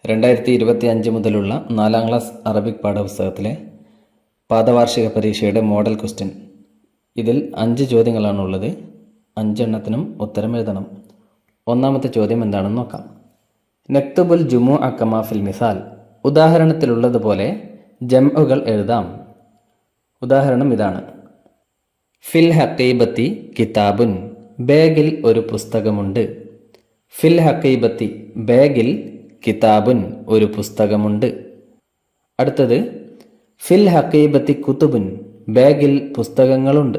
2025 മുതലുള്ള 4ാം class Arabic പാഠപുസ്തകത്തിലെ പാദവാർഷിക പരീക്ഷയുടെ model question. ഇതിൽ 5 ചോദ്യങ്ങളാണുള്ളത്. 5 എണ്ണത്തിനും ഉത്തരം എഴുതണം. ഒന്നാമത്തെ ചോദ്യം എന്താണെന്ന് നോക്കാം. നക്തുബുൽ ജുമുഅ കമാ ഫിൽ മിസാൽ. ഉദാഹരണത്തിലുള്ളതുപോലെ ജംഉകൾ എഴുതാം. ഉദാഹരണം ഇതാണ്: ഫിൽ ഹഖീബത്തി കിതാബുൻ. ബാഗിൽ ഒരു പുസ്തകമുണ്ട്. ഫിൽ ഹഖീബത്തി ബാഗിൽ, കിതാബുൻ ഒരു പുസ്തകമുണ്ട്. അടുത്തത് ഫിൽ ഹഖീബത്തി കുത്തുബുൻ. ബാഗിൽ പുസ്തകങ്ങളുണ്ട്.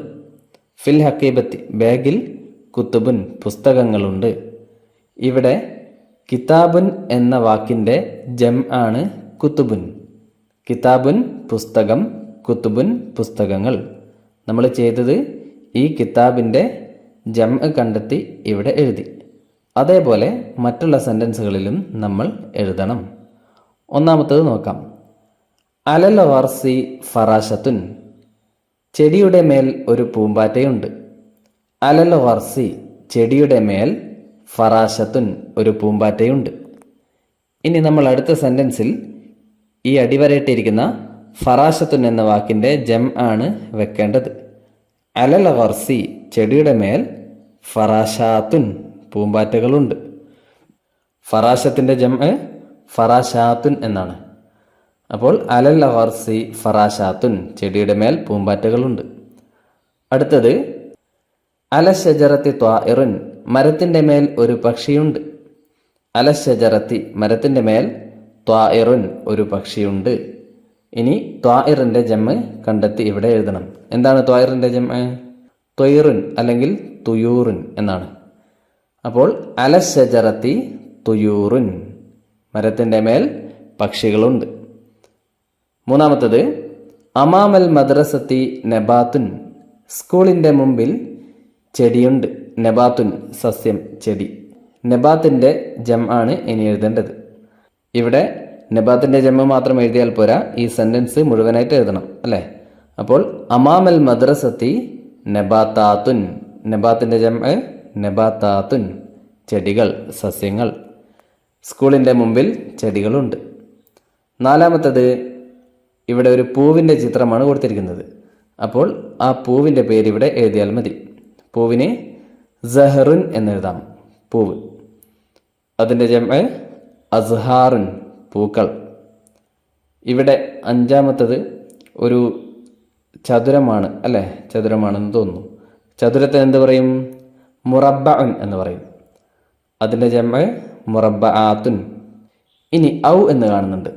ഫിൽ ഹഖീബത്തി ബാഗിൽ, കുത്തുബുൻ പുസ്തകങ്ങളുണ്ട്. ഇവിടെ കിതാബുൻ എന്ന വാക്കിൻ്റെ ജം ആണ് കുത്തുബുൻ. കിതാബുൻ പുസ്തകം, കുത്തുബുൻ പുസ്തകങ്ങൾ. നമ്മൾ ചെയ്തത് ഈ കിതാബിൻ്റെ ജം കണ്ടെത്തി ഇവിടെ എഴുതി. അതേപോലെ മറ്റുള്ള സെൻറ്റൻസുകളിലും നമ്മൾ എഴുതണം. ഒന്നാമത്തേത് നോക്കാം. അലൽ വർസി ഫറാശത്തുൻ. ചെടിയുടെ മേൽ ഒരു പൂമ്പാറ്റയുണ്ട്. അലൽ വർസി ചെടിയുടെ മേൽ, ഫറാശത്തുൻ ഒരു പൂമ്പാറ്റയുണ്ട്. ഇനി നമ്മൾ അടുത്ത സെൻറ്റൻസിൽ ഈ അടിവരയിട്ടിരിക്കുന്ന ഫറാശത്തുൻ എന്ന വാക്കിൻ്റെ ജം ആണ് വെക്കേണ്ടത്. അലൽ വർസി ചെടിയുടെ മേൽ, ഫറാശാത്തുൻ പൂമ്പാറ്റകളുണ്ട്. ഫറാശത്തിൻ്റെ ജം ഫറാശാത്തുൻ എന്നാണ്. അപ്പോൾ അലൽ വർസി ഫറാശാത്തുൻ ചെടിയുടെ മേൽ പൂമ്പാറ്റകളുണ്ട്. അടുത്തത് അലശജറത്തി ത്വാഇറുൻ. മരത്തിൻ്റെ മേൽ ഒരു പക്ഷിയുണ്ട്. അലശജറത്തി മരത്തിൻ്റെ മേൽ, ത്വാഇറുൻ ഒരു പക്ഷിയുണ്ട്. ഇനി ത്വാഇറിൻ്റെ ജം കണ്ടെത്തി ഇവിടെ എഴുതണം. എന്താണ് ത്വാഇറിൻ്റെ ജം? ത്വയ്റുൻ അല്ലെങ്കിൽ തുയൂറുൻ എന്നാണ്. അപ്പോൾ അലശജറത്തി തുയൂറുൻ മരത്തിൻ്റെ മേൽ പക്ഷികളുണ്ട്. മൂന്നാമത്തത് അമാമൽ മദ്രസത്തി നബാത്തുൻ. സ്കൂളിൻ്റെ മുമ്പിൽ ചെടിയുണ്ട്. നബാത്തുൻ സസ്യം, ചെടി. നബാത്തിൻ്റെ ജം ആണ് ഇനി എഴുതേണ്ടത്. ഇവിടെ നബാത്തിൻ്റെ ജം മാത്രം എഴുതിയാൽ പോരാ, ഈ സെൻറ്റൻസ് മുഴുവനായിട്ട് എഴുതണം അല്ലേ? അപ്പോൾ അമാമൽ മദ്രസത്തി നബാത്താത്തുൻ. നബാത്തിൻ്റെ ജം നബാത്താത്തുൻ ചെടികൾ, സസ്യങ്ങൾ. സ്കൂളിൻ്റെ മുമ്പിൽ ചെടികളുണ്ട്. നാലാമത്തത് ഇവിടെ ഒരു പൂവിൻ്റെ ചിത്രമാണ് കൊടുത്തിരിക്കുന്നത്. അപ്പോൾ ആ പൂവിൻ്റെ പേര് ഇവിടെ എഴുതിയാൽ മതി. പൂവിന് സഹറുൻ എന്നെഴുതാം. പൂവ്. അതിൻ്റെ ജം അസ്ഹാറുൻ പൂക്കൾ. ഇവിടെ അഞ്ചാമത്തത് ഒരു ചതുരമാണ് അല്ലേ? ചതുരമാണെന്ന് തോന്നുന്നു. ചതുരത്തെ എന്ത് പറയും? മുറബ്ബഉൻ എന്ന് പറയും. അതിൻ്റെ ജം മുറബ്ബആത്തുൻ. ഇനി ഔ എന്ന് കാണുന്നുണ്ട്.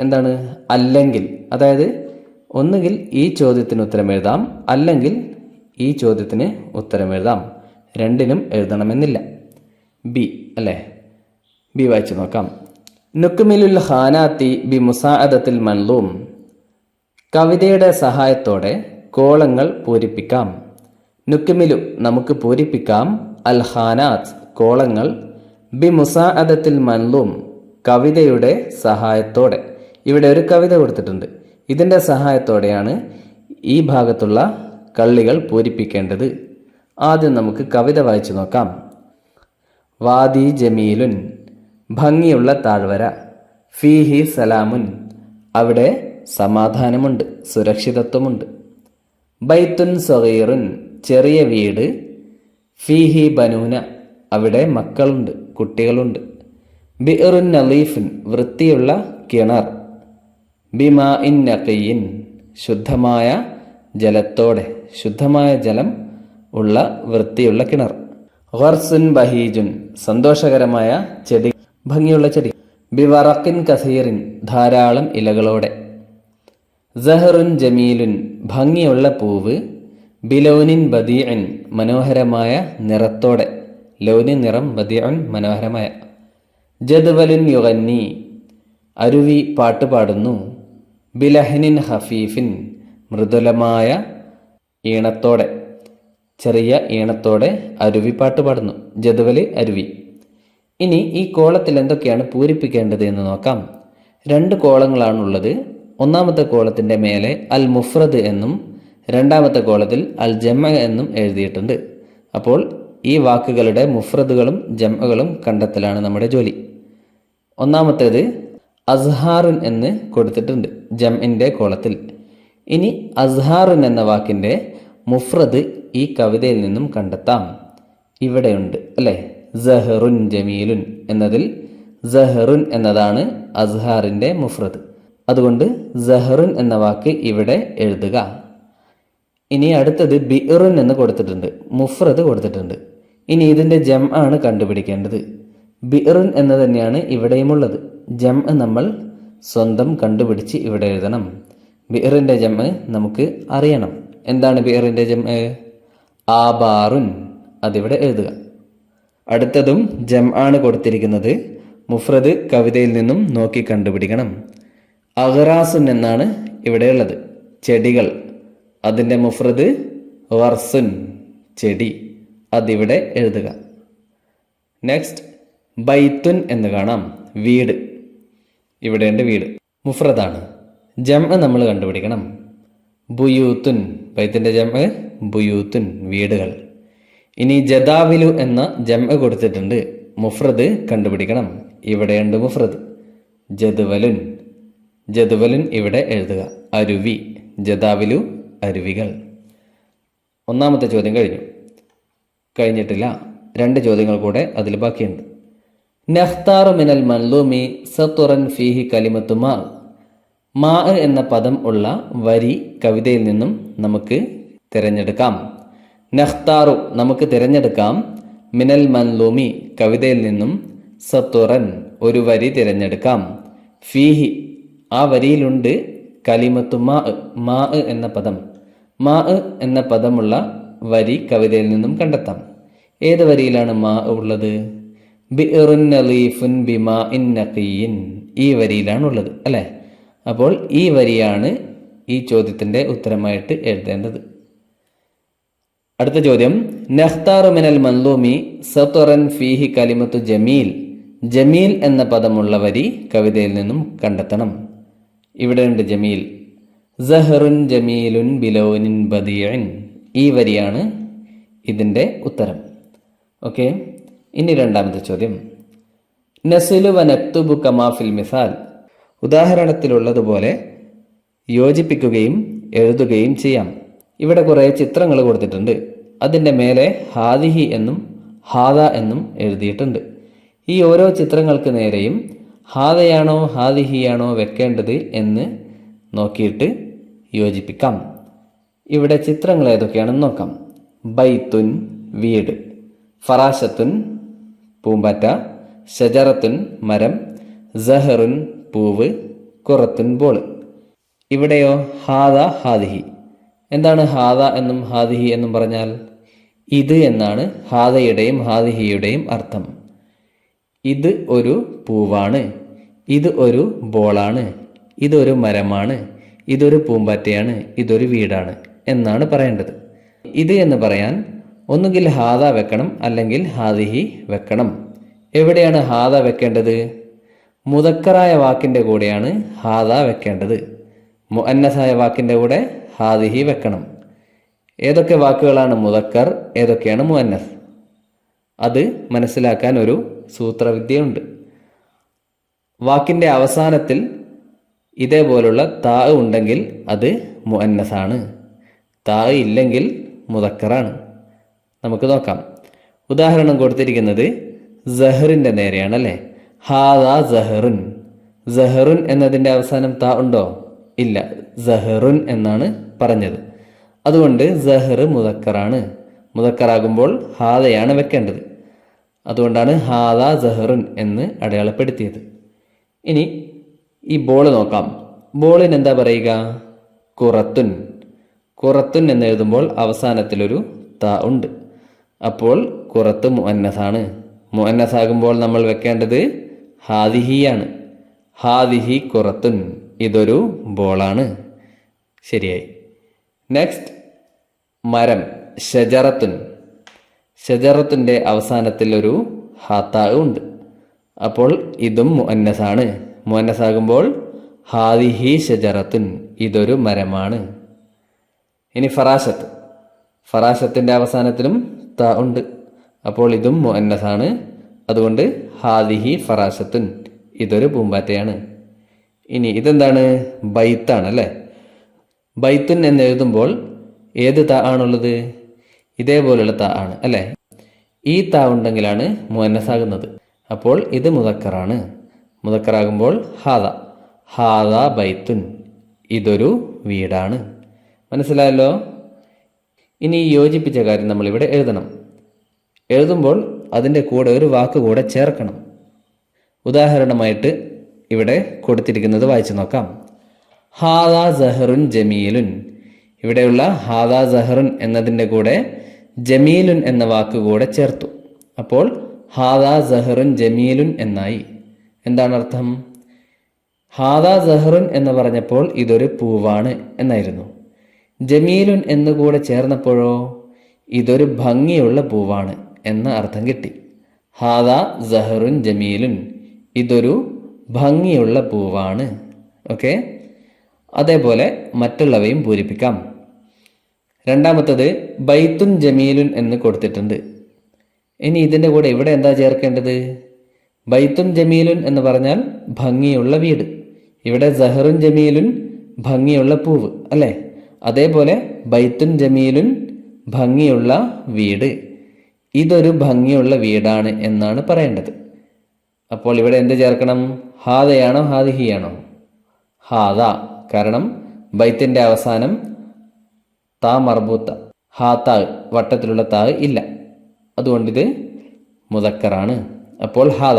എന്താണ്? അല്ലെങ്കിൽ. അതായത് ഒന്നുകിൽ ഈ ചോദ്യത്തിന് ഉത്തരം എഴുതാം, അല്ലെങ്കിൽ ഈ ചോദ്യത്തിന് ഉത്തരം എഴുതാം. രണ്ടിനും എഴുതണമെന്നില്ല. ബി അല്ലേ? ബി വായിച്ചു നോക്കാം. നുക്മിലുൽ ഖാനാത്തി ബി മുസാഅദത്തിൽ മൻലൂം. കവിതയുടെ സഹായത്തോടെ കോളങ്ങൾ പൂരിപ്പിക്കാം. നുക്മിലു നമുക്ക് പൂരിപ്പിക്കാം, അൽ ഖാനാത്ത് കോളങ്ങൾ, ബി മുസാഅദത്തിൽ മൻലൂം കവിതയുടെ സഹായത്തോടെ. ഇവിടെ ഒരു കവിത കൊടുത്തിട്ടുണ്ട്. ഇതിൻ്റെ സഹായത്തോടെയാണ് ഈ ഭാഗത്തുള്ള കള്ളികൾ പൂരിപ്പിക്കേണ്ടത്. ആദ്യം നമുക്ക് കവിത വായിച്ചു നോക്കാം. വാദി ജമീലുൻ ഭംഗിയുള്ള താഴ്വര, ഫീഹി സലാമുൻ അവിടെ സമാധാനമുണ്ട്, സുരക്ഷിതത്വമുണ്ട്. ബൈത്തുൻ സഗീറുൻ ചെറിയ വീട്, ഫീഹി ബനൂന അവിടെ മക്കളുണ്ട്, കുട്ടികളുണ്ട്. ബിഅറുൻ നളീഫുൻ വൃത്തിയുള്ള കിണർ, ബിമാഇൻ നഖിയിൻ ശുദ്ധമായ ജലത്തോടെ, ശുദ്ധമായ ജലം ഉള്ള വൃത്തിയുള്ള കിണർ. ഖർസുൻ ബഹീജുൻ സന്തോഷകരമായ ചെടി, ഭംഗിയുള്ള ചെടി. ബിവറഖിൻ കസീറിൻ ധാരാളം ഇലകളോടെ. സഹറുൻ ജമീലുൻ ഭംഗിയുള്ള പൂവ്, ബിലൗനിൻ ബദീഇൻ മനോഹരമായ നിറത്തോടെ. ലൗനി നിറം, ബദീഉൻ മനോഹരമായ. ജദ്വലുൻ യുഗന്നി അരുവി പാട്ടുപാടുന്നു. ബിലഹ്നിൻ ഹഫീഫിൻ മൃദുലമായ ഈണത്തോടെ, ചെറിയ ഈണത്തോടെ അരുവി പാട്ടുപാടുന്നു. ജദ്വല് അരുവി. ഇനി ഈ കോളത്തിൽ എന്തൊക്കെയാണ് പൂരിപ്പിക്കേണ്ടത് എന്ന് നോക്കാം. 2 കോളങ്ങളാണുള്ളത്. ഒന്നാമത്തെ കോളത്തിൻ്റെ മേലെ അൽ മുഫ്രദ് എന്നും രണ്ടാമത്തെ കോളത്തിൽ അൽ ജമ എന്നും എഴുതിയിട്ടുണ്ട്. അപ്പോൾ ഈ വാക്കുകളുടെ മുഫ്രദുകളും ജംഅകളും കണ്ടെത്തലാണ് നമ്മുടെ ജോലി. ഒന്നാമത്തേത് അസ്ഹാറുൻ എന്ന് കൊടുത്തിട്ടുണ്ട് ജംഇൻ്റെ കോളത്തിൽ. ഇനി അസ്ഹാറുൻ എന്ന വാക്കിൻ്റെ മുഫ്രദ് ഈ കവിതയിൽ നിന്നും കണ്ടെത്താം. ഇവിടെയുണ്ട് അല്ലേ, സഹറുൻ ജമീലുൻ എന്നതിൽ സഹറുൻ എന്നതാണ് അസ്ഹാറിൻ്റെ മുഫ്രദ്. അതുകൊണ്ട് സഹറുൻ എന്ന വാക്ക് ഇവിടെ എഴുതുക. ഇനി അടുത്തത് ബിഇറുൻ എന്ന് കൊടുത്തിട്ടുണ്ട്, മുഫ്രദ് കൊടുത്തിട്ടുണ്ട്. ഇനി ഇതിൻ്റെ ജം ആണ് കണ്ടുപിടിക്കേണ്ടത്. ബിഇറുൻ എന്ന് തന്നെയാണ് ഇവിടെയുമുള്ളത്. ജം നമ്മൾ സ്വന്തം കണ്ടുപിടിച്ച് ഇവിടെ എഴുതണം. ബിഇറിൻ്റെ ജം നമുക്ക് അറിയണം. എന്താണ് ബിഇറിൻ്റെ ജം? ആബാറുൻ. അതിവിടെ എഴുതുക. അടുത്തതും ജം ആണ് കൊടുത്തിരിക്കുന്നത്. മുഫ്രദ് കവിതയിൽ നിന്നും നോക്കി കണ്ടുപിടിക്കണം. അഗ്റാസുൻ എന്നാണ് ഇവിടെയുള്ളത്, ചെടികൾ. അതിൻ്റെ മുഫ്രദ് വർസുൻ, ചെടി. അതിവിടെ എഴുതുക. നെക്സ്റ്റ് ബൈത്തുൻ എന്ന് കാണാം, വീട്. ഇവിടെയുണ്ട് വീട്, മുഫ്രദാണ്. ജം നമ്മൾ കണ്ടുപിടിക്കണം. ബുയൂത്തുൻ, ബൈത്തിൻ്റെ ജം ബുയൂത്തുൻ, വീടുകൾ. ഇനി ജദാവിലു എന്ന ജം കൊടുത്തിട്ടുണ്ട്, മുഫ്രദ് കണ്ടുപിടിക്കണം. ഇവിടെയുണ്ട് മുഫ്രദ്, ജദ്വലുൻ. ജദ്വലുൻ ഇവിടെ എഴുതുക. അരുവി, ജദാവിലു അരുവികൾ. ഒന്നാമത്തെ ചോദ്യം കഴിഞ്ഞിട്ടില്ല. 2 ചോദ്യങ്ങൾ കൂടെ അതിൽ ബാക്കിയുണ്ട്. നഖ്താറു മിനൽ മൻലൂമി സത്തുറൻ ഫീഹി കലിമത്തു മാ. മാ എന്ന പദം ഉള്ള വരി കവിതയിൽ നിന്നും നമുക്ക് തിരഞ്ഞെടുക്കാം. നഖ്താറു നമുക്ക് തിരഞ്ഞെടുക്കാം, മിനൽ മൻലൂമി കവിതയിൽ നിന്നും, സത്തുറൻ ഒരു വരി തിരഞ്ഞെടുക്കാം, ഫീഹി ആ വരിയിലുണ്ട്, കലിമത്തു മാ മാ എന്ന പദം. മാ എന്ന പദമുള്ള വരി കവിതയിൽ നിന്നും കണ്ടെത്താം. ഏത് വരിയിലാണ് മാ ഉള്ളത്? ബിഇറുൻ നളീഫുൻ ബിമാഇൻ നഖിയിൻ, ഈ വരിയിലാണുള്ളത് അല്ലേ. അപ്പോൾ ഈ വരിയാണ് ഈ ചോദ്യത്തിൻ്റെ ഉത്തരമായിട്ട് എഴുതേണ്ടത്. അടുത്ത ചോദ്യം, നഖ്താറു മിനൽ മൻലൂമി സത്തുറൻ ഫീഹി കലിമത്തു ജമീൽ. ജമീൽ എന്ന പദമുള്ള വരി കവിതയിൽ നിന്നും കണ്ടെത്തണം. ഇവിടെയുണ്ട് ജമീൽ. സഹറുൻ ജമീലുൻ ബിലൗനിൻ ബദീഇൻ, ഈ വരിയാണ് ഇതിൻ്റെ ഉത്തരം. ഓക്കെ. ഇനി രണ്ടാമത്തെ ചോദ്യം, നസ്ലു വ നക്തുബു കമാ ഫിൽ മിസാൽ. ഉദാഹരണത്തിലുള്ളതുപോലെ യോജിപ്പിക്കുകയും എഴുതുകയും ചെയ്യാം. ഇവിടെ കുറേ ചിത്രങ്ങൾ കൊടുത്തിട്ടുണ്ട്. അതിൻ്റെ മേലെ ഹാദിഹി എന്നും ഹാദ എന്നും എഴുതിയിട്ടുണ്ട്. ഈ ഓരോ ചിത്രങ്ങൾക്ക് നേരെയും ഹാദയാണോ ഹാദിഹിയാണോ വെക്കേണ്ടത് എന്ന് നോക്കിയിട്ട് യോജിപ്പിക്കാം. ഇവിടെ ചിത്രങ്ങൾ ഏതൊക്കെയാണെന്ന് നോക്കാം. ബൈത്തുൻ, വീട്. ഫറാശത്തുൻ, പൂമ്പാറ്റ. ഷജറത്തുൻ, മരം. സഹറുൻ, പൂവ്. ഖുറത്തുൻ, ബോൾ. ഇവിടെയോ ഹാദ ഹാദിഹി. എന്താണ് ഹാദ എന്നും ഹാദിഹി എന്നും പറഞ്ഞാൽ? ഇത് എന്നാണ് ഹാദയുടെയും ഹാദിഹിയുടെയും അർത്ഥം. ഇത് ഒരു പൂവാണ്, ഇത് ഒരു ബോളാണ്, ഇതൊരു മരമാണ്, ഇതൊരു പൂമ്പാറ്റയാണ്, ഇതൊരു വീടാണ് എന്നാണ് പറയേണ്ടത്. ഇത് എന്ന് പറയാൻ ഒന്നുകിൽ ഹാദ വെക്കണം, അല്ലെങ്കിൽ ഹാദിഹി വെക്കണം. എവിടെയാണ് ഹാദ വെക്കേണ്ടത്? മുദക്കറായ വാക്കിൻ്റെ കൂടെയാണ് ഹാദ വെക്കേണ്ടത്. മുഅന്നസായ വാക്കിൻ്റെ കൂടെ ഹാദിഹി വെക്കണം. ഏതൊക്കെ വാക്കുകളാണ് മുദക്കർ, ഏതൊക്കെയാണ് മുഅന്നസ്? അത് മനസ്സിലാക്കാൻ ഒരു സൂത്രവിദ്യയുണ്ട്. വാക്കിൻ്റെ അവസാനത്തിൽ ഇതേപോലുള്ള താ ഉണ്ടെങ്കിൽ അത് മുഅന്നസാണ്, താ ഇല്ലെങ്കിൽ മുദക്കറാണ്. നമുക്ക് നോക്കാം. ഉദാഹരണം കൊടുത്തിരിക്കുന്നത് സഹറിൻ്റെ നേരെയാണ് അല്ലേ. ഹാദാ സഹറുൻ. സഹറുൻ എന്നതിൻ്റെ അവസാനം താ ഉണ്ടോ? ഇല്ല, സഹറുൻ എന്നാണ് പറഞ്ഞത്. അതുകൊണ്ട് സഹർ മുദക്കറാണ്. മുദക്കറാകുമ്പോൾ ഹാദയാണ് വെക്കേണ്ടത്. അതുകൊണ്ടാണ് ഹാദാ സഹറുൻ എന്ന് അടയാളപ്പെടുത്തിയത്. ഇനി ഈ ബോൾ നോക്കാം. ബോളിന് എന്താ പറയുക? ഖുറത്തുൻ. ഖുറത്തുൻ എന്ന് എഴുതുമ്പോൾ അവസാനത്തിലൊരു താ ഉണ്ട്. അപ്പോൾ ഖുറത്ത് മുഅന്നസാണ്. മുഅന്നസാകുമ്പോൾ നമ്മൾ വെക്കേണ്ടത് ഹാദിഹിയാണ്. ഹാദിഹി ഖുറത്തുൻ, ഇതൊരു ബോളാണ്. ശരിയായി. നെക്സ്റ്റ്, മരം. ഷജറത്തുൻ. ഷജറത്തിൻ്റെ അവസാനത്തിൽ ഒരു ഹാത്താ ഉണ്ട്. അപ്പോൾ ഇതും മുഅന്നസാണ്. മുഅന്നസാകുമ്പോൾ ഹാദിഹി ഷജറത്തുൻ, ഇതൊരു മരമാണ്. ഇനി ഫറാശത്ത്. ഫറാശത്തിൻ്റെ അവസാനത്തിലും ത ഉണ്ട്. അപ്പോൾ ഇതും മുഅന്നസാണ്. അതുകൊണ്ട് ഹാദിഹി ഫറാശത്തുൻ, ഇതൊരു പൂമ്പാറ്റയാണ്. ഇനി ഇതെന്താണ്? ബൈത്താണ് അല്ലേ? ബൈത്തുൻ എന്ന് എഴുതുമ്പോൾ ഏത് ത ആണുള്ളത്? ഇതേപോലുള്ള ത ആണ് അല്ലേ? ഈ ത ഉണ്ടെങ്കിലാണ് മുഅന്നസാകുന്നത്. അപ്പോൾ ഇത് മുദക്കറാണ്. മുദക്കറാകുമ്പോൾ ഹാദ, ഹാദ ബൈത്തുൻ, ഇതൊരു വീടാണ്. മനസ്സിലായല്ലോ? ഇനി യോജിപ്പിച്ച കാര്യം നമ്മളിവിടെ എഴുതണം. എഴുതുമ്പോൾ അതിൻ്റെ കൂടെ ഒരു വാക്ക് കൂടെ ചേർക്കണം. ഉദാഹരണമായിട്ട് ഇവിടെ കൊടുത്തിരിക്കുന്നത് വായിച്ചു നോക്കാം. ഹാദ സഹറുൻ ജമീലുൻ. ഇവിടെയുള്ള ഹാദ സഹറുൻ എന്നതിൻ്റെ കൂടെ ജമീലുൻ എന്ന വാക്ക് കൂടെ ചേർത്തു. അപ്പോൾ ഹാദ സഹറുൻ ജമീലുൻ എന്നായി. എന്താണ് അർത്ഥം? ഹാദ സഹറുൻ എന്ന് പറഞ്ഞപ്പോൾ ഇതൊരു പൂവാണ് എന്നായിരുന്നു. ജമീലുൻ എന്നുകൂടെ ചേർന്നപ്പോഴോ ഇതൊരു ഭംഗിയുള്ള പൂവാണ് എന്ന അർത്ഥം കിട്ടി. ഹാദ സഹറുൻ ജമീലുൻ, ഇതൊരു ഭംഗിയുള്ള പൂവാണ്. ഓക്കെ, അതേപോലെ മറ്റുള്ളവയും പൂരിപ്പിക്കാം. രണ്ടാമത്തത് ബൈത്തുൻ ജമീലുൻ എന്ന് കൊടുത്തിട്ടുണ്ട്. ഇനി ഇതിൻ്റെ കൂടെ ഇവിടെ എന്താ ചേർക്കേണ്ടത്? ബൈത്തുൻ ജമീലുൻ എന്ന് പറഞ്ഞാൽ ഭംഗിയുള്ള വീട്. ഇവിടെ സഹറുൻ ജമീലുൻ ഭംഗിയുള്ള പൂവ് അല്ലേ? അതേപോലെ ബൈത്തുൻ ജമീലുൻ ഭംഗിയുള്ള വീട്, ഇതൊരു ഭംഗിയുള്ള വീടാണ് എന്നാണ് പറയേണ്ടത്. അപ്പോൾ ഇവിടെ എന്ത് ചേർക്കണം? ഹാദയാണോ ഹാദിഹിയാണോ? ഹാദ, കാരണം ബൈത്തിൻ്റെ അവസാനം താ മർബൂത്ത, ഹാത്താ വട്ടത്തിലുള്ള താ ഇല്ല, അതുകൊണ്ടിത് മുദക്കറാണ്. അപ്പോൾ ഹാദ,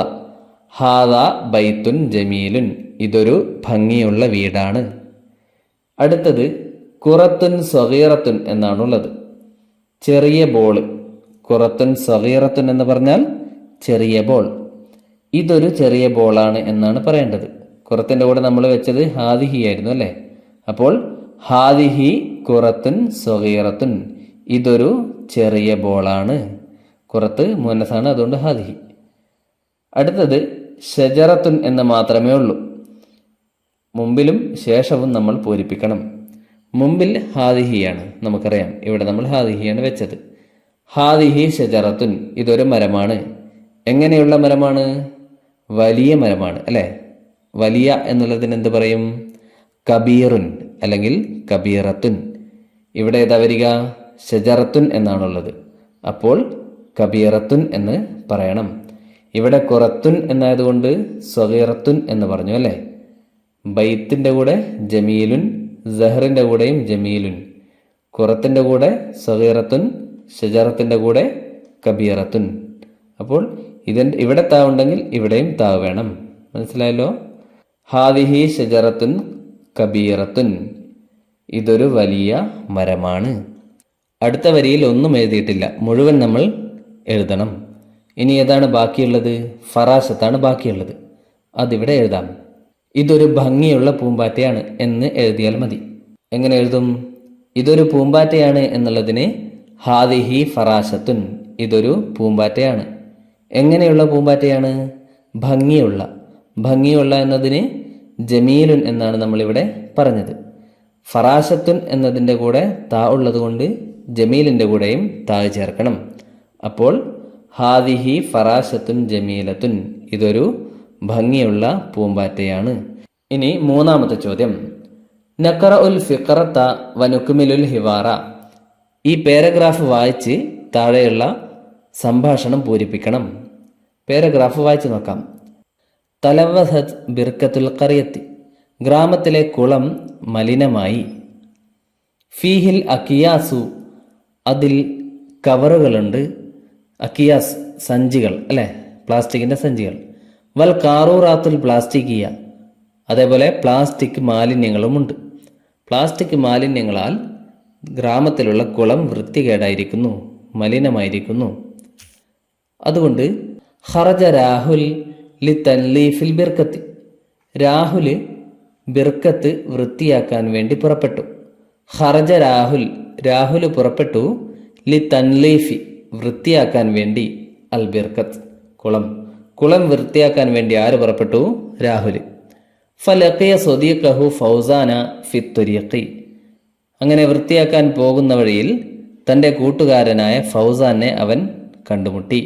ഹാദ ബൈത്തുൻ ജമീലുൻ, ഇതൊരു ഭംഗിയുള്ള വീടാണ്. അടുത്തത് ഖുറത്തുൻ സഗീറത്തുൻ എന്നാണുള്ളത്. ചെറിയ ബോള്. ഖുറത്തുൻ സഗീറത്തുൻ എന്ന് പറഞ്ഞാൽ ചെറിയ ബോൾ. ഇതൊരു ചെറിയ ബോളാണ് എന്നാണ് പറയേണ്ടത്. ഖുറത്തിൻ്റെ കൂടെ നമ്മൾ വെച്ചത് ഹാദിഹി ആയിരുന്നു അല്ലേ? അപ്പോൾ ഹാദിഹി ഖുറത്തുൻ സഗീറത്തുൻ, ഇതൊരു ചെറിയ ബോളാണ്. ഖുറത്ത് മുഅന്നസാണ്, അതുകൊണ്ട് ഹാദിഹി. അടുത്തത് ഷജറത്തുൻ എന്ന് മാത്രമേ ഉള്ളൂ. മുമ്പിലും ശേഷവും നമ്മൾ പൂരിപ്പിക്കണം. മുമ്പിൽ ഹാദിഹിയാണ്, നമുക്കറിയാം. ഇവിടെ നമ്മൾ ഹാദിഹിയാണ് വെച്ചത്. ഹാദിഹി ഷജറത്തുൻ, ഇതൊരു മരമാണ്. എങ്ങനെയുള്ള മരമാണ്? വലിയ മരമാണ് അല്ലേ? വലിയ എന്നുള്ളതിന് എന്ത് പറയും? കബീറുൻ അല്ലെങ്കിൽ കബീറത്തുൻ. ഇവിടെ ഏതാ വരിക? ഷജറത്തുൻ എന്നാണുള്ളത്. അപ്പോൾ കബീറത്തുൻ എന്ന് പറയണം. ഇവിടെ ഖുറത്തുൻ എന്നായതുകൊണ്ട് സഗീറത്തുൻ എന്ന് പറഞ്ഞു അല്ലേ? ബൈത്തിൻ്റെ കൂടെ ജമീലുൻ, സഹറിൻ്റെ കൂടെയും ജമീലുൻ, ഖുറത്തിൻ്റെ കൂടെ സഗീറത്തുൻ, ഷജറത്തിൻ്റെ കൂടെ കബീറത്തുൻ. അപ്പോൾ ഇവിടെ താ ഉണ്ടെങ്കിൽ ഇവിടെയും താ വേണം. മനസ്സിലായല്ലോ? ഹാദിഹി ഷജറത്തുൻ കബീറത്തുൻ, ഇതൊരു വലിയ മരമാണ്. അടുത്ത വരിയിൽ ഒന്നും എഴുതിയിട്ടില്ല, മുഴുവൻ നമ്മൾ എഴുതണം. ഇനി ഏതാണ് ബാക്കിയുള്ളത്? ഫറാശത്താണ് ബാക്കിയുള്ളത്. അതിവിടെ എഴുതാം. ഇതൊരു ഭംഗിയുള്ള പൂമ്പാറ്റയാണ് എന്ന് എഴുതിയാൽ മതി. എങ്ങനെ എഴുതും? ഇതൊരു പൂമ്പാറ്റയാണ് എന്നുള്ളതിന് ഹാദിഹി ഫറാശത്തുൻ, ഇതൊരു പൂമ്പാറ്റയാണ്. എങ്ങനെയുള്ള പൂമ്പാറ്റയാണ്? ഭംഗിയുള്ള. ഭംഗിയുള്ള എന്നതിന് ജമീലുൻ എന്നാണ് നമ്മളിവിടെ പറഞ്ഞത്. ഫറാശത്തുൻ എന്നതിൻ്റെ കൂടെ താ ഉള്ളത് കൊണ്ട് ജമീലിൻ്റെ കൂടെയും താ ചേർക്കണം. അപ്പോൾ ഹാദിഹി ഫറാശത്തുൻ ജമീലത്തുൻ, ഇതൊരു ഭംഗിയുള്ള പൂമ്പാറ്റയാണ്. ഇനി മൂന്നാമത്തെ ചോദ്യം, നഖറഉൽ ഫിഖറത വനുക്മിലുൽ ഹിവാറ. ഈ പാരഗ്രാഫ് വായിച്ച് താഴെയുള്ള സംഭാഷണം പൂരിപ്പിക്കണം. പാരഗ്രാഫ് വായിച്ചു നോക്കാം. തലവസത് ബിർക്കത്തുൽ ഖറിയത്തി, ഗ്രാമത്തിലെ കുളം മലിനമായി. ഫീഹിൽ അക്കിയാസു, അതിൽ കവറുകളുണ്ട്. അക്കിയാസ് സഞ്ചികൾ അല്ലേ? പ്ലാസ്റ്റിക്കിൻ്റെ സഞ്ചികൾ. വൽ കാറൂറാത്തുൽ പ്ലാസ്റ്റിക്കിയ, അതേപോലെ പ്ലാസ്റ്റിക് മാലിന്യങ്ങളുമുണ്ട്. പ്ലാസ്റ്റിക് മാലിന്യങ്ങളാൽ ഗ്രാമത്തിലുള്ള കുളം വൃത്തികേടായിരിക്കുന്നു, മലിനമായിരിക്കുന്നു. അതുകൊണ്ട് ഖറജ രാഹുൽ ലി തൻലീഫിൽ ബിർക്കത്ത്, രാഹുല് ബിർക്കത്ത് വൃത്തിയാക്കാൻ വേണ്ടി പുറപ്പെട്ടു. ഖറജ രാഹുൽ, രാഹുൽ പുറപ്പെട്ടു. ലി തൻലീഫി, വൃത്തിയാക്കാൻ വേണ്ടി. അൽ ബിർക്കത്ത്, കുളം. കുളം വൃത്തിയാക്കാൻ വേണ്ടി ആര് പുറപ്പെട്ടു? രാഹുല്. ഫലഖിയ സ്വദീഖഹു ഫൗസാന ഫിത്തുരീഖി, അങ്ങനെ വൃത്തിയാക്കാൻ പോകുന്ന വഴിയിൽ തൻ്റെ കൂട്ടുകാരനായ ഫൗസാനെ അവൻ കണ്ടുമുട്ടി.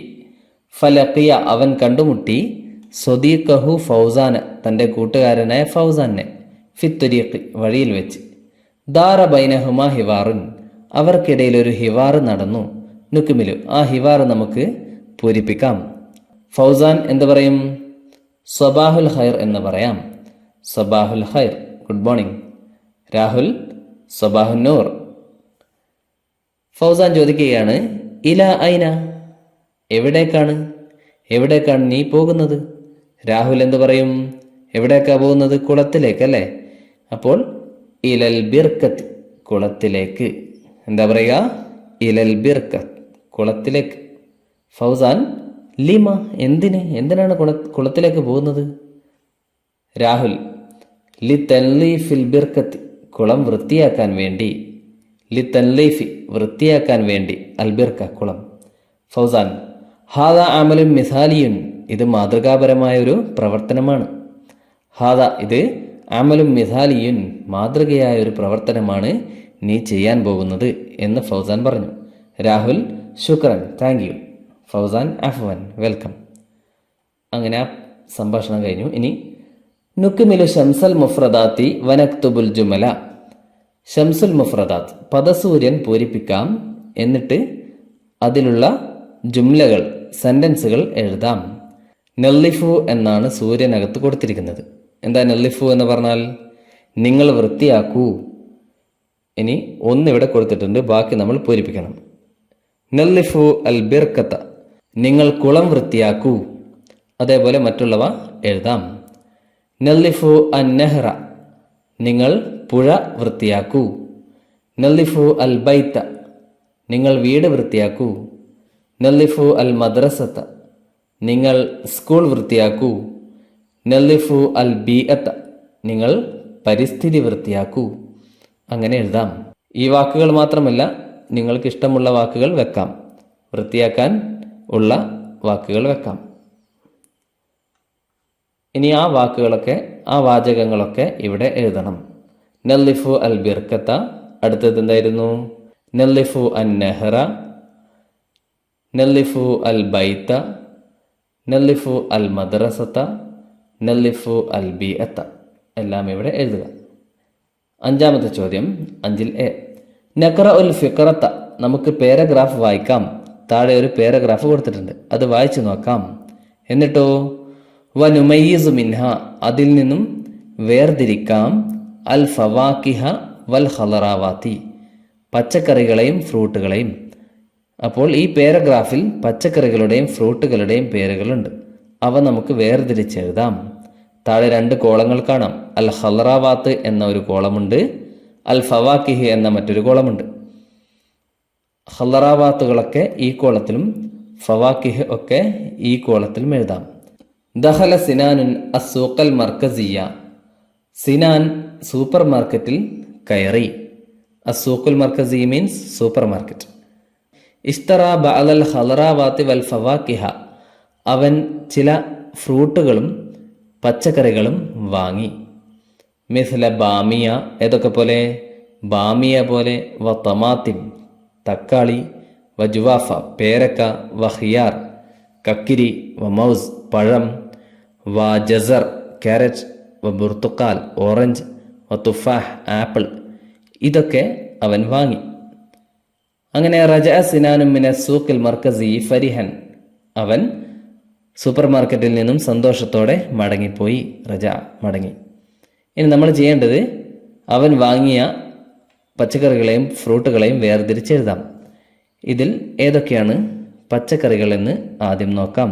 ഫലഖിയ, അവൻ കണ്ടുമുട്ടി. സ്വദീഖഹു ഫൗസാന തൻ്റെ കൂട്ടുകാരനായ ഫൗസാനെ ഫിത്തുരീഖ് വഴിയിൽ വെച്ച്. ദാറ ബൈനഹുമാ ഹിവാറുൻ അവർക്കിടയിൽ ഒരു ഹിവാർ നടന്നു. നുക്കുമിലു ആ ഹിവാർ നമുക്ക് പൂരിപ്പിക്കാം. ഫൗസാൻ എന്ത് പറയും? സ്വബാഹുൽ ഖൈർ എന്ന് പറയാം. സ്വബാഹുൽ ഖൈർ, ഗുഡ് മോർണിംഗ്. രാഹുൽ സ്വബാഹുൻ നൂർ. ഫൗസാൻ ചോദിക്കുകയാണ്, ഇല ഐന എവിടേക്കാണ് നീ പോകുന്നത്? രാഹുൽ എന്ത് പറയും? എവിടേക്കാ പോകുന്നത്? കുളത്തിലേക്കല്ലേ. അപ്പോൾ ഇലൽ ബിർക്കത്ത് കുളത്തിലേക്ക്. എന്താ പറയുക? ഇലൽ ബിർക്കത്ത് കുളത്തിലേക്ക്. ഫൗസാൻ ലിമ എന്തിനാണ് കുളത്തിലേക്ക് പോകുന്നത്? രാഹുൽ ലി തൻലീഫിൽ ബിർക്കത്ത് കുളം വൃത്തിയാക്കാൻ വേണ്ടി. ലി തൻലീഫി വൃത്തിയാക്കാൻ വേണ്ടി, അൽബിർക്ക കുളം. ഫൗസാൻ ഹാദ അമലുൻ മിസാലിയുൻ ഇത് മാതൃകാപരമായ ഒരു പ്രവർത്തനമാണ്. ഹാദ ഇത് അമലുൻ മിസാലിയുൻ മാതൃകയായ ഒരു പ്രവർത്തനമാണ് നീ ചെയ്യാൻ പോകുന്നത് എന്ന് ഫൗസാൻ പറഞ്ഞു. രാഹുൽ ശുക്രൻ, താങ്ക് യു. ഫൗസാൻ അഫ്വൻ, വെൽക്കം. അങ്ങനെ ആ സംഭാഷണം കഴിഞ്ഞു. ഇനി നുക്മിലു ഷംസൽ മുഫ്രദാത്തി വനക്തുബുൽ ജുമല. ഷംസുൽ മുഫ്രദാത്ത് പദസൂര്യൻ പൂരിപ്പിക്കാം. എന്നിട്ട് അതിലുള്ള ജുംലകൾ, സെന്റൻസുകൾ എഴുതാം. നെല്ലിഫു എന്നാണ് സൂര്യനകത്ത് കൊടുത്തിരിക്കുന്നത്. എന്താ നെല്ലിഫു എന്ന് പറഞ്ഞാൽ? നിങ്ങൾ വൃത്തിയാക്കൂ. ഇനി ഒന്നിവിടെ കൊടുത്തിട്ടുണ്ട്, ബാക്കി നമ്മൾ പൂരിപ്പിക്കണം. നെല്ലിഫു അൽ ബിർക്കത്ത നിങ്ങൾ കുളം വൃത്തിയാക്കൂ. അതേപോലെ മറ്റുള്ളവ എഴുതാം. നെല്ലിഫു അൻ നെഹ്റ നിങ്ങൾ പുഴ വൃത്തിയാക്കൂ. നെല്ലിഫു അൽ ബൈത്ത നിങ്ങൾ വീട് വൃത്തിയാക്കൂ. നെല്ലിഫു അൽ മദ്രസത്ത നിങ്ങൾ സ്കൂൾ വൃത്തിയാക്കൂ. നെല്ലിഫു അൽ ബീഅത്ത നിങ്ങൾ പരിസ്ഥിതി വൃത്തിയാക്കൂ. അങ്ങനെ എഴുതാം. ഈ വാക്കുകൾ മാത്രമല്ല, നിങ്ങൾക്ക് ഇഷ്ടമുള്ള വാക്കുകൾ വെക്കാം. വൃത്തിയാക്കാൻ ഉള്ള വാക്കുകൾ വെക്കാം. ഇനി ആ വാക്കുകളൊക്കെ, ആ വാചകങ്ങളൊക്കെ ഇവിടെ എഴുതണം. നെല്ലിഫു അൽ ബിർക്കത്ത, അടുത്തത് എന്തായിരുന്നു? നെല്ലിഫു അൻ നെഹ്റ, നെല്ലിഫു അൽ ബൈത്ത, നെല്ലിഫു അൽ മദ്രസത്ത, നെല്ലിഫു അൽ ബിഅത്ത. എല്ലാം ഇവിടെ എഴുതുക. അഞ്ചാമത്തെ ചോദ്യം 5ൽ എ. നഖറ ഉൽ ഫിഖറത്ത നമുക്ക് പാരഗ്രാഫ് വായിക്കാം. താഴെ ഒരു പാരഗ്രാഫ് കൊടുത്തിട്ടുണ്ട്, അത് വായിച്ചു നോക്കാം. എന്നിട്ടോ വനുമയ്യിസു മിൻഹ അതിൽ നിന്നും വേർതിരിക്കാം. അൽ ഫവാക്കിഹ വൽ ഖളറാവാത്തി പച്ചക്കറികളെയും ഫ്രൂട്ടുകളെയും. അപ്പോൾ ഈ പാരഗ്രാഫിൽ പച്ചക്കറികളുടെയും ഫ്രൂട്ടുകളുടെയും പേരുകളുണ്ട്. അവ നമുക്ക് വേർതിരിച്ചെഴുതാം. താഴെ 2 കോളങ്ങൾ കാണാം. അൽ ഖളറാവാത്ത് എന്ന ഒരു കോളമുണ്ട്, അൽ ഫവാക്കിഹ് എന്ന മറ്റൊരു കോളമുണ്ട്. ഖളറാവാത്തുകളൊക്കെ ഈ കോളത്തിലും ഫവാക്കിഹ് ഒക്കെ ഈ കോളത്തിലും എഴുതാം. ദഖല സിനാനുൻ അസ്സൂഖൽ മർക്കസിയ സിനാൻ സൂപ്പർ മാർക്കറ്റിൽ കയറി. അസ്സൂഖുൽ മർക്കസി മീൻസ് സൂപ്പർ മാർക്കറ്റ്. ഇഷ്തറ ബഅദൽ ഖളറാവാത്തി വൽ ഫവാക്കിഹ അവൻ ചില ഫ്രൂട്ടുകളും പച്ചക്കറികളും വാങ്ങി. മിസ്ല ബാമിയ ഏതൊക്കെ പോലെ? ബാമിയ പോലെ, വ തമാത്തിം തക്കാളി, വ ജുവാഫ പേരക്ക, വ ഖിയാർ കക്കിരി, വ മൗസ് പഴം, വ ജസർ ക്യാരറ്റ്, വ ബുർത്തുക്കാൽ ഓറഞ്ച്, വ തുഫാഹ് ആപ്പിൾ. ഇതൊക്കെ അവൻ വാങ്ങി. അങ്ങനെ റജഅ സിനാനും മിന സൂഖിൽ മർക്കസി ഫരിഹൻ അവൻ സൂപ്പർ മാർക്കറ്റിൽ നിന്നും സന്തോഷത്തോടെ മടങ്ങിപ്പോയി. റജ മടങ്ങി. ഇനി നമ്മൾ ചെയ്യേണ്ടത് അവൻ വാങ്ങിയ പച്ചക്കറികളെയും ഫ്രൂട്ടുകളെയും വേർതിരിച്ചെഴുതാം. ഇതിൽ ഏതൊക്കെയാണ് പച്ചക്കറികൾ എന്ന് ആദ്യം നോക്കാം.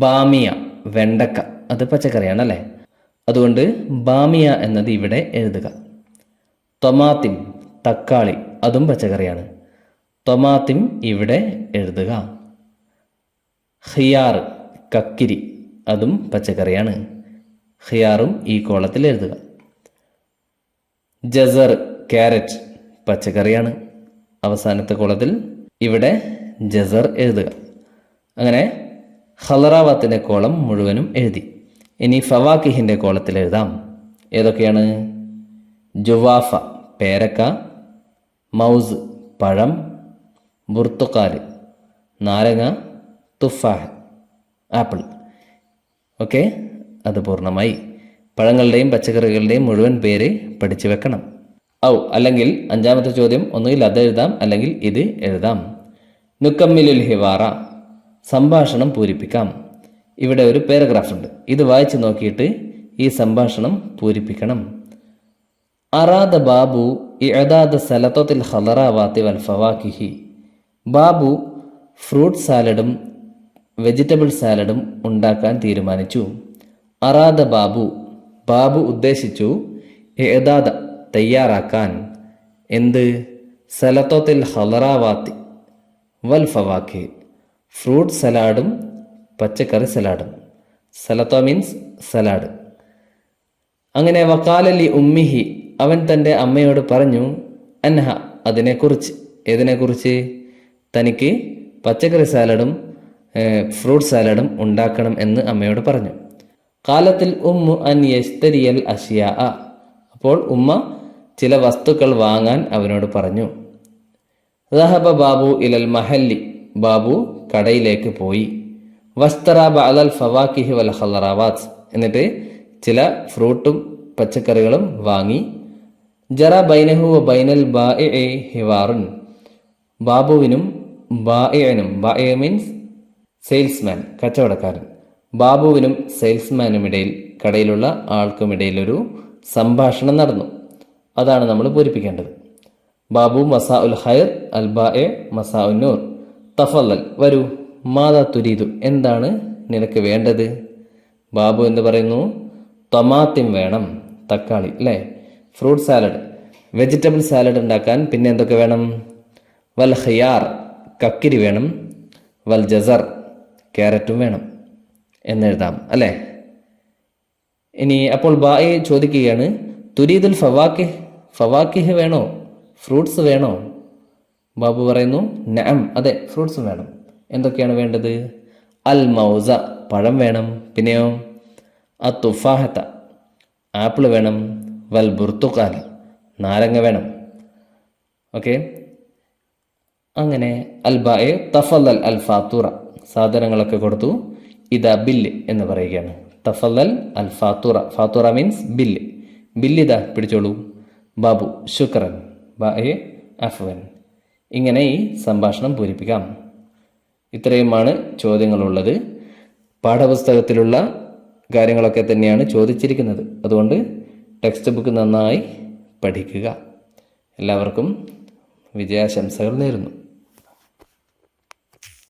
ബാമിയ വെണ്ടക്ക, അത് പച്ചക്കറിയാണല്ലേ, അതുകൊണ്ട് ബാമിയ എന്നത് ഇവിടെ എഴുതുക. ടൊമാത്തിം തക്കാളി, അതും പച്ചക്കറിയാണ്, ടൊമാത്തിം ഇവിടെ എഴുതുക. ഖിയാർ കക്കിരി, അതും പച്ചക്കറിയാണ്, ഖിയാറും ഈ കോളത്തിൽ എഴുതുക. ജസർ ക്യാരറ്റ് പച്ചക്കറിയാണ്, അവസാനത്തെ കോളത്തിൽ ഇവിടെ ജസർ എഴുതുക. അങ്ങനെ ഖളറാവാത്തിൻ്റെ കോളം മുഴുവനും എഴുതി. ഇനി ഫവാക്കിഹിൻ്റെ കോളത്തിൽ എഴുതാം. ഏതൊക്കെയാണ്? ജുവാഫ പേരക്ക, മൗസ് പഴം, ബുർത്തുക്കാൽ നാരങ്ങ, തുഫാഹ് ആപ്പിൾ. ഓക്കെ, അത് പൂർണ്ണമായി. പഴങ്ങളുടെയും പച്ചക്കറികളുടെയും മുഴുവൻ പേര് പഠിച്ചു വെക്കണം. അല്ലെങ്കിൽ അഞ്ചാമത്തെ ചോദ്യം ഒന്നുകിൽ അത് എഴുതാം അല്ലെങ്കിൽ ഇത് എഴുതാം. നുക്കമ്മിലുൽ ഹിവാറ, സംഭാഷണം പൂരിപ്പിക്കാം. ഇവിടെ ഒരു പാരഗ്രാഫ് ഉണ്ട്, ഇത് വായിച്ചു നോക്കിയിട്ട് ഈ സംഭാഷണം പൂരിപ്പിക്കണം. അറാദ ബാബു ഇഅദാദ സലത്തത്തിൽ ഖളറാവാത്തി വൽ ഫവാക്കിഹി. ബാബു ഫ്രൂട്ട് സാലഡും വെജിറ്റബിൾ സാലഡും ഉണ്ടാക്കാൻ തീരുമാനിച്ചു. അറാദ ബാബു, ബാബു ഉദ്ദേശിച്ചു. ഇഅദാദ, തയ്യാറാക്കാൻ. എന്ത്? സലത്തത്തിൽ ഖളറാവാത്തി വൽ ഫവാക്കിഹി, ഫ്രൂട്ട് സലാഡും പച്ചക്കറി സലാഡും. സലത്ത മീൻസ് സലാഡ്. അങ്ങനെ വക്കാലലി ഉമ്മിഹി, അവൻ തൻ്റെ അമ്മയോട് പറഞ്ഞു. അൻഹ, അതിനെക്കുറിച്ച്. ഏതിനെക്കുറിച്ച്? തനിക്ക് പച്ചക്കറി സാലഡും ഫ്രൂട്ട് സാലഡും ഉണ്ടാക്കണം എന്ന് അമ്മയോട് പറഞ്ഞു. കാലത്തിൽ ഉമ്മു അൻ യസ്തരിയൽ അഷിയാ, അപ്പോൾ ഉമ്മ ചില വസ്തുക്കൾ വാങ്ങാൻ അവനോട് പറഞ്ഞു. ദഹബ ബാബു ഇലൽ മഹല്ലി, ബാബു കടയിലേക്ക് പോയി. വസ്തറ ബഅദൽ ഫവാക്കിഹി വൽ ഖളറാവാത്ത്, എന്നിട്ട് ചില ഫ്രൂട്ടും പച്ചക്കറികളും വാങ്ങി. ജറ ബൈനഹു വ ബൈനൽ ബാഇഇ ഹിവാറുൻ, ബാബുവിനും ബാഇഇനും, ബാഇഇ മീൻസ് സെയിൽസ്മാൻ, കച്ചവടക്കാരൻ, ബാബുവിനും സെയിൽസ്മാനുമിടയിൽ, കടയിലുള്ള ആൾക്കുമിടയിലൊരു സംഭാഷണം നടന്നു. അതാണ് നമ്മൾ പൂരിപ്പിക്കേണ്ടത്. ബാബു മസാ ഉൽ ഖൈർ, അൽ ബാഇ മസാ ഉൻ നൂർ. തഫല്ലൽ, വരൂ. മാതാ തുരീദു, എന്താണ് നിനക്ക് വേണ്ടത്? ബാബു എന്ന് പറയുന്നു, ടൊമാറ്റിം വേണം, തക്കാളി അല്ലേ. ഫ്രൂട്ട് സാലഡ്, വെജിറ്റബിൾ സാലഡ് ഉണ്ടാക്കാൻ പിന്നെ എന്തൊക്കെ വേണം? വൽ ഖിയാർ, കക്കിരി വേണം. വൽ ജസർ, ക്യാരറ്റും വേണം എന്നെഴുതാം അല്ലേ. ഇനി അപ്പോൾ ബായി ചോദിക്കുകയാണ്, തുരീദുൽ ഫവാക്കിഹ്, ഫവാക്കിഹ് വേണോ, ഫ്രൂട്ട്സ് വേണോ? ബാബു പറയുന്നു, നഅം, അതെ, ഫ്രൂട്ട്സ് വേണം. എന്തൊക്കെയാണ് വേണ്ടത്? അൽ മൗസ, പഴം വേണം. പിന്നെയോ അത്തുഫാഹത്ത, ആപ്പിൾ വേണം. വൽ ബുർത്തുഖാൽ, നാരങ്ങ വേണം. ഓക്കെ, അങ്ങനെ അൽ ബാഇ തഫല്ലൽ അൽ ഫാത്തൂറ, സാധനങ്ങളൊക്കെ കൊടുത്തു. ഇതാ ബില്ല് എന്ന് പറയുകയാണ്. തഫല്ലൽ അൽ ഫാത്തൂറ, ഫാത്തൂറ മീൻസ് ബില്ല്. ബില്ലിതാ, പിടിച്ചോളൂ. ബാബു ശുക്രൻ, ബാഇ അഫ്വൻ. ഇങ്ങനെ ഈ സംഭാഷണം പൂരിപ്പിക്കാം. ഇത്രയുമാണ് ചോദ്യങ്ങളുള്ളത്. പാഠപുസ്തകത്തിലുള്ള കാര്യങ്ങളൊക്കെ തന്നെയാണ് ചോദിച്ചിരിക്കുന്നത്. അതുകൊണ്ട് ടെക്സ്റ്റ് ബുക്ക് നന്നായി പഠിക്കുക. എല്ലാവർക്കും വിജയാശംസകൾ നേരുന്നു.